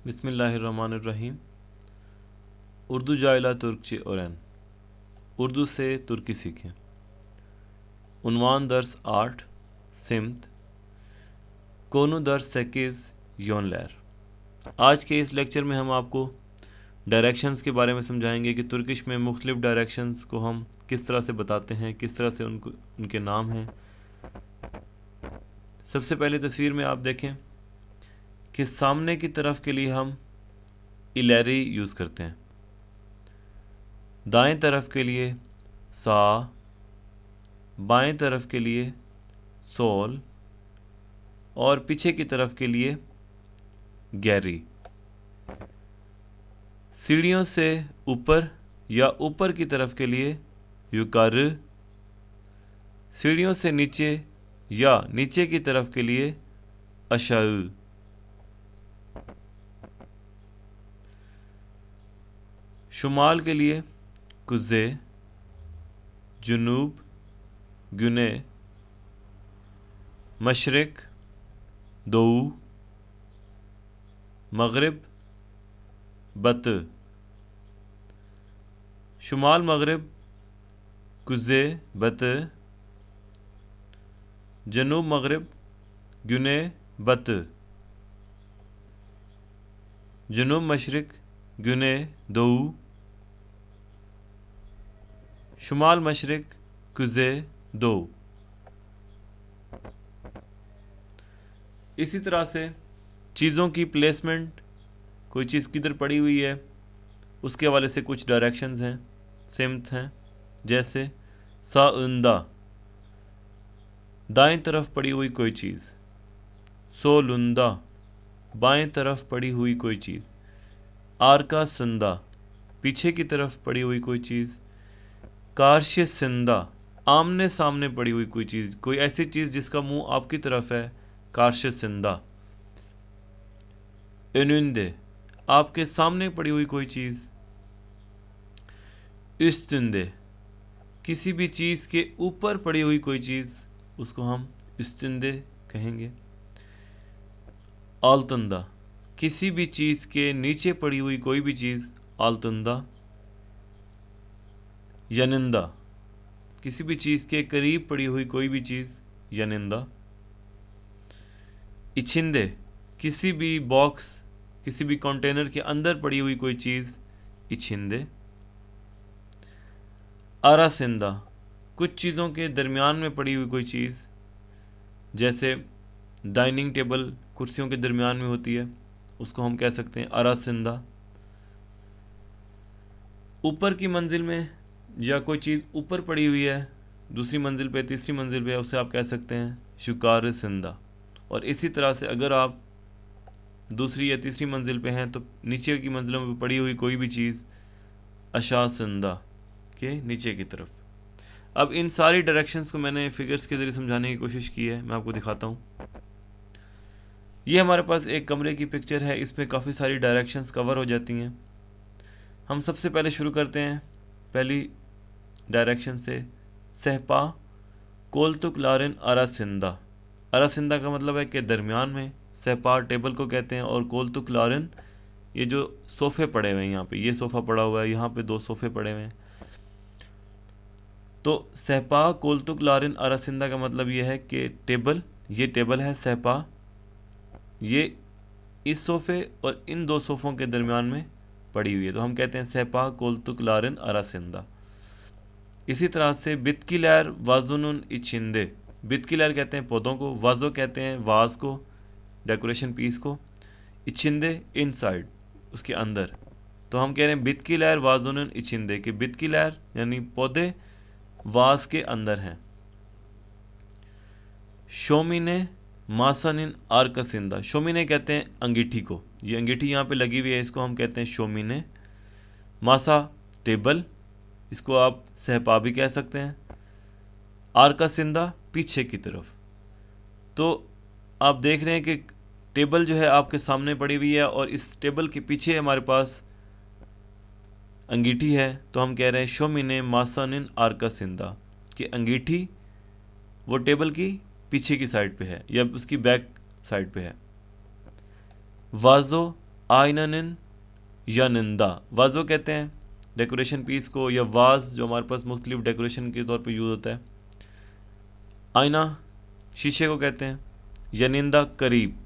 बिस्मिल्लाहिर्रहमानिर्रहीम। उर्दू जाइला तुर्कçe öğren। उर्दू से तुर्की सीखें। उन्वान दर्स 8 सिमत कोनु दर्स 8 योनलैर। आज के इस लेक्चर में हम आपको डायरेक्शंस के बारे में समझाएंगे कि तुर्किश में मुख्तलिफ डायरेक्शंस को हम किस तरह से बताते हैं, किस तरह से उनके नाम हैं। सबसे पहले तस्वीर में आप देखें कि सामने की तरफ के लिए हम इलेरी यूज़ करते हैं, दाएं तरफ के लिए सा, बाएं तरफ के लिए सोल और पीछे की तरफ के लिए गैरी। सीढ़ियों से ऊपर या ऊपर की तरफ के लिए युकार, सीढ़ियों से नीचे या नीचे की तरफ के लिए अशाउ। शुमाल के लिए कुज़े, जुनूब गुने, मशरिक दऊ, मगरिब बत। शुमाल मगरिब कुज़े बत, जनूब मगरिब गुने बत, जनूब मशरिक गुने दऊ, शुमाल मशरिक कुज़े दो। इसी तरह से चीज़ों की प्लेसमेंट, कोई चीज़ किधर पड़ी हुई है उसके हवाले से कुछ डायरेक्शंस हैं, सिमत हैं। जैसे साउंदा, दाएं तरफ पड़ी हुई कोई चीज़। सोलुंदा, बाएं तरफ पड़ी हुई कोई चीज़। आरका संदा, पीछे की तरफ पड़ी हुई कोई चीज़। कारश सिंदा, आमने सामने पड़ी हुई कोई चीज़, कोई ऐसी चीज़ जिसका मुंह आपकी तरफ है, कारश सिंदा। एनुंदे, आपके सामने पड़ी हुई कोई चीज़। इस्तुंदे, किसी भी चीज़ के ऊपर पड़ी हुई कोई चीज़, उसको हम इस्तुंदे कहेंगे। आलतंदा, किसी भी चीज़ के नीचे पड़ी हुई कोई भी चीज़, आलतंदा। यनिंदा, किसी भी चीज़ के करीब पड़ी हुई कोई भी चीज़, यनिंदा। इछिंदे, किसी भी बॉक्स, किसी भी कंटेनर के अंदर पड़ी हुई कोई चीज़, इछिंदे। आरासिंदा, कुछ चीज़ों के दरमियान में पड़ी हुई कोई चीज़, जैसे डाइनिंग टेबल कुर्सियों के दरमियान में होती है, उसको हम कह सकते हैं आरासिंदा। ऊपर की मंजिल में या कोई चीज़ ऊपर पड़ी हुई है, दूसरी मंजिल पे, तीसरी मंजिल पे, उसे आप कह सकते हैं शुकार सिंदा। और इसी तरह से अगर आप दूसरी या तीसरी मंजिल पे हैं तो नीचे की मंजिलों में पड़ी हुई कोई भी चीज़ अशा सिंदा के नीचे की तरफ। अब इन सारी डायरेक्शंस को मैंने फिगर्स के ज़रिए समझाने की कोशिश की है, मैं आपको दिखाता हूँ। ये हमारे पास एक कमरे की पिक्चर है, इसमें काफ़ी सारी डायरेक्शंस कवर हो जाती हैं। हम सबसे पहले शुरू करते हैं पहली डायरेक्शन से, सहपा कोलतुक लारिन अरासिंदा। अरासिंदा का मतलब है कि दरमियान में, सहपा टेबल को कहते हैं, और कोलतुक लारिन ये जो सोफ़े पड़े हुए हैं, यहाँ पे ये सोफ़ा पड़ा हुआ है, यहाँ पे दो सोफ़े पड़े हुए हैं। तो सहपा कोलतुक लारिन अरासिंदा का मतलब ये है कि टेबल, ये टेबल है सहपा, ये इस सोफ़े और इन दो सोफ़ों के दरमियान में पड़ी हुई है, तो हम कहते हैं सहपा कोलतुक लारिन अरासिंदा। इसी तरह से बितकिलैर वाजुनुन इचिंदे, बितकिलैर कहते हैं पौधों को, वाजो कहते हैं वाज को, डेकोरेशन पीस को, इचिंदे इनसाइड, उसके अंदर। तो हम कह रहे हैं बितकिलैर वाजुनुन इचिंदे, कि बितकिलैर यानी पौधे वाज के अंदर हैं। शोमिने मासनिन आरकसिंदा, शोमिने कहते हैं अंगीठी को, ये अंगीठी यहाँ पे लगी हुई है, इसको हम कहते हैं शोमिने। मासा टेबल, इसको आप सहपा भी कह सकते हैं। आरकसिंदा पीछे की तरफ। तो आप देख रहे हैं कि टेबल जो है आपके सामने पड़ी हुई है और इस टेबल के पीछे हमारे पास अंगीठी है, तो हम कह रहे हैं शोमिने मासनिन आरकसिंदा, कि अंगीठी वो टेबल की पीछे की साइड पे है या उसकी बैक साइड पे है। वाजो आइनन यानिंदा। वाजो कहते हैं डेकोरेशन पीस को, या वाज जो हमारे पास मुख्तलिफ डेकोरेशन के तौर पे यूज़ होता है। आईना शीशे को कहते हैं। यानिंदा करीब।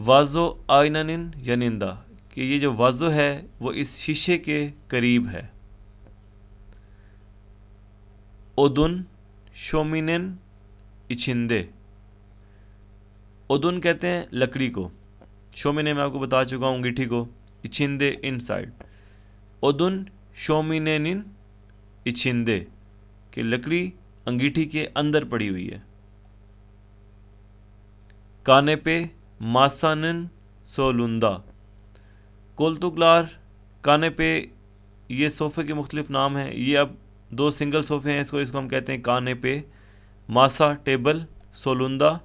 वाजो आइनन यानिंदा कि ये जो वाजो है वो इस शीशे के करीब है। ओदुन शोमिनन इछिंदे। ओदुन कहते हैं लकड़ी को, शोमिने मैं आपको बता चुका हूँ अंगीठी को, इछिंदे इनसाइड। ओदुन शोमिनेनिन इछिंदे कि लकड़ी अंगीठी के अंदर पड़ी हुई है। काने पे मासानन सोलुंदा। कोल्तुगलार काने पे ये सोफ़े के मुख्तलिफ नाम हैं। ये अब 2 सिंगल सोफ़े हैं, इसको हम कहते हैं काने पे। मासा टेबल, सोलुंदा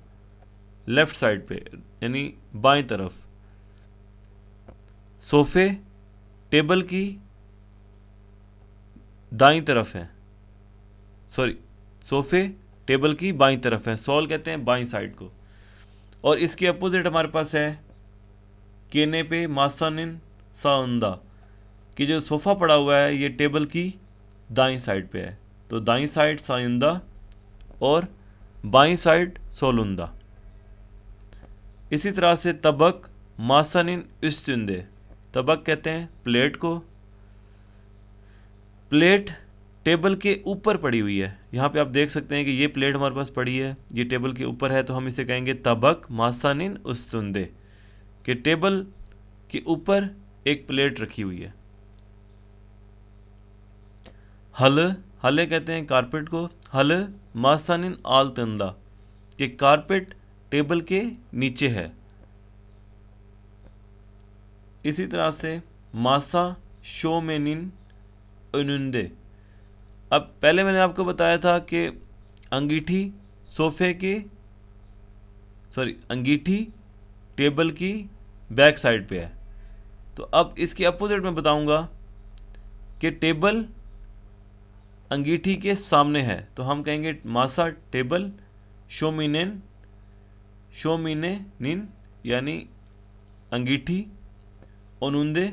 लेफ़्ट साइड पे यानी बाएं तरफ। सोफ़े टेबल की दाईं तरफ है, सॉरी सोफ़े टेबल की बाईं तरफ है, सोल कहते हैं बाईं साइड को। और इसके अपोजिट हमारे पास है केने पे मासानिन साउंदा कि जो सोफ़ा पड़ा हुआ है ये टेबल की दाईं साइड पे है, तो दाईं साइड सायुंदा और बाईं साइड सोलुंदा। इसी तरह से तबक मासानिन इस्तुंदे। तबक कहते हैं प्लेट को। प्लेट टेबल के ऊपर पड़ी हुई है। यहाँ पे आप देख सकते हैं कि ये प्लेट हमारे पास पड़ी है, ये टेबल के ऊपर है, तो हम इसे कहेंगे तबक मासानिन उस्तुंदे कि टेबल के ऊपर एक प्लेट रखी हुई है। हले कहते हैं कारपेट को। हल मासानिन आलतंदा कि कारपेट टेबल के नीचे है। इसी तरह से मासा शोमेनिन उनुंदे। अब पहले मैंने आपको बताया था कि अंगीठी सोफे के अंगीठी टेबल की बैक साइड पे है, तो अब इसके अपोजिट में बताऊंगा कि टेबल अंगीठी के सामने है, तो हम कहेंगे मासा टेबल शोमिनेनिन यानी अंगीठी ओनुंदे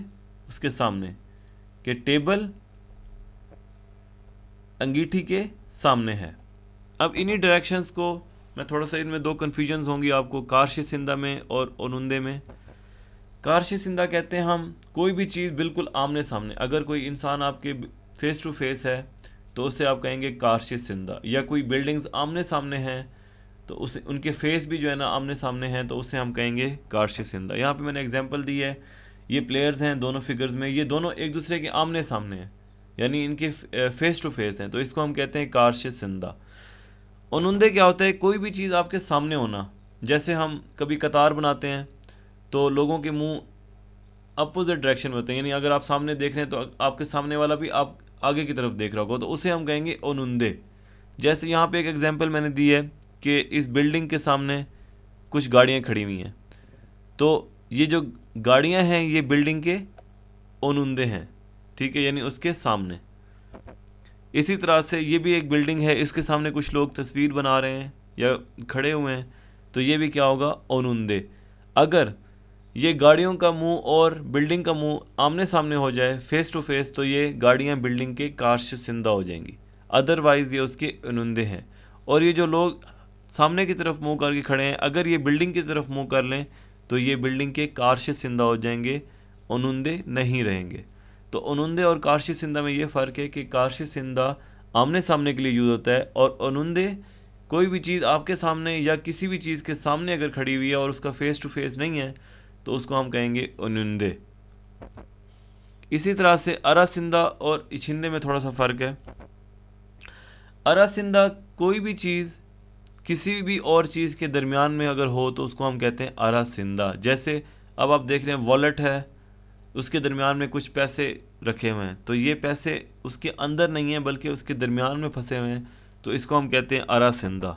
उसके सामने कि टेबल अंगीठी के सामने है। अब इन्हीं डायरेक्शंस को मैं थोड़ा सा, इनमें 2 कन्फ्यूजन्स होंगी आपको, कारशी सिंदा में और ओनुंदे में। कारशी सिंदा कहते हैं हम कोई भी चीज़ बिल्कुल आमने सामने, अगर कोई इंसान आपके फेस टू फेस है तो उसे आप कहेंगे कारशी सिंदा, या कोई बिल्डिंग्स आमने सामने हैं तो उसे उनके फेस भी जो है ना आमने सामने हैं तो उसे हम कहेंगे कारशी सिंदा। यहाँ पे मैंने एग्जांपल दी है, ये प्लेयर्स हैं दोनों फिगर्स में, ये दोनों एक दूसरे के आमने सामने हैं यानी इनके फेस टू फेस हैं, तो इसको हम कहते हैं कारशी सिंदा। ओनुंदे क्या होता है, कोई भी चीज़ आपके सामने होना, जैसे हम कभी कतार बनाते हैं तो लोगों के मुंह अपोजिट डायरेक्शन में होते हैं, यानी अगर आप सामने देख रहे हैं तो आपके सामने वाला भी आप आगे की तरफ देख रहा होगा, तो उसे हम कहेंगे ओनुंदे। जैसे यहाँ पे एक एग्जांपल मैंने दी है कि इस बिल्डिंग के सामने कुछ गाड़ियाँ खड़ी हुई हैं, तो ये जो गाड़ियाँ हैं ये बिल्डिंग के ओनुंदे हैं, ठीक है, यानी उसके सामने। इसी तरह से ये भी एक बिल्डिंग है, इसके सामने कुछ लोग तस्वीर बना रहे हैं या खड़े हुए हैं, तो ये भी क्या होगा, ओनुंदे। अगर ये गाड़ियों का मुंह और बिल्डिंग का मुंह आमने सामने हो जाए फेस टू फेस, तो ये गाड़ियां बिल्डिंग के कारश सिंदा हो जाएंगी, अदरवाइज़ ये उसके ओनुंदे हैं। और ये जो लोग सामने की तरफ मुंह करके खड़े हैं, अगर ये बिल्डिंग की तरफ मुंह कर लें तो ये बिल्डिंग के कारश सिंदा हो जाएंगे, ओनुंदे नहीं रहेंगे। तो ओनुंदे और कारशी सिंदा में ये फ़र्क है कि कारशी सिंदा आमने सामने के लिए यूज़ होता है, और ओनुंदे कोई भी चीज़ आपके सामने या किसी भी चीज़ के सामने अगर खड़ी हुई है और उसका फेस टू फेस नहीं है तो उसको हम कहेंगे ओनुंदे। इसी तरह से अरासिंदा और इछिंदे में थोड़ा सा फ़र्क है। अरासिंदा कोई भी चीज़ किसी भी और चीज़ के दरमियान में अगर हो तो उसको हम कहते हैं अरासिंदा। जैसे अब आप देख रहे हैं वॉलेट है, उसके दरमियान में कुछ पैसे रखे हुए हैं, तो ये पैसे उसके अंदर नहीं हैं बल्कि उसके दरमियान में फंसे हुए हैं, तो इसको हम कहते हैं अरासिंदा।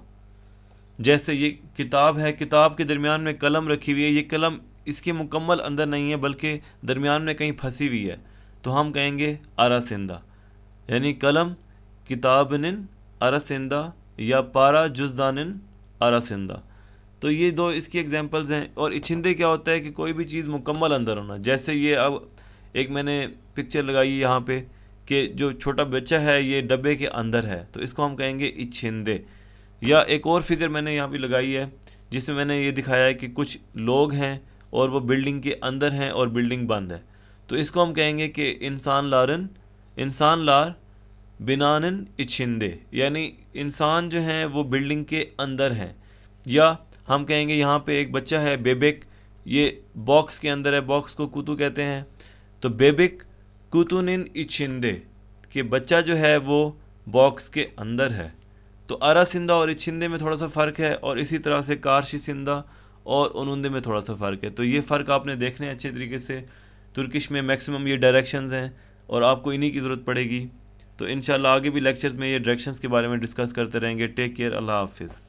जैसे ये किताब है, किताब के दरमियान में कलम रखी हुई है, ये कलम इसके मुकम्मल अंदर नहीं है बल्कि दरमियान में कहीं फंसी हुई है, तो हम कहेंगे अरासिंदा। यानी कलम किताबनिन अरासिंदा या पारा जुज़दानिन अरासिंदा। तो ये दो इसकी एग्जांपल्स हैं। और इछिंदे क्या होता है कि कोई भी चीज़ मुकम्मल अंदर होना, जैसे ये अब एक मैंने पिक्चर लगाई यहाँ पे कि जो छोटा बच्चा है ये डब्बे के अंदर है, तो इसको हम कहेंगे इछिंदे। या एक और फिगर मैंने यहाँ पे लगाई है जिसमें मैंने ये दिखाया है कि कुछ लोग हैं और वो बिल्डिंग के अंदर हैं और बिल्डिंग बंद है, तो इसको हम कहेंगे कि इंसान लार बिनानन इछिंदे, यानी इंसान जो हैं वो बिल्डिंग के अंदर हैं। या हम कहेंगे यहाँ पे एक बच्चा है बेबिक, ये बॉक्स के अंदर है, बॉक्स को कुतु कहते हैं, तो बेबिक कुतुनिन इछिंदे, कि बच्चा जो है वो बॉक्स के अंदर है। तो अरासिंदा और इछिंदे में थोड़ा सा फ़र्क है, और इसी तरह से कारशिसिंदा और उनुंदे में थोड़ा सा फ़र्क है। तो ये फ़र्क आपने देखने अच्छे तरीके से। तुर्किश में मैक्सिमम ये डायरेक्शंस हैं और आपको इन्हीं की ज़रूरत पड़ेगी। तो इंशाल्लाह आगे भी लेक्चर्स में ये डायरेक्शंस के बारे में डिस्कस करते रहेंगे। टेक केयर, अल्लाह हाफिज़।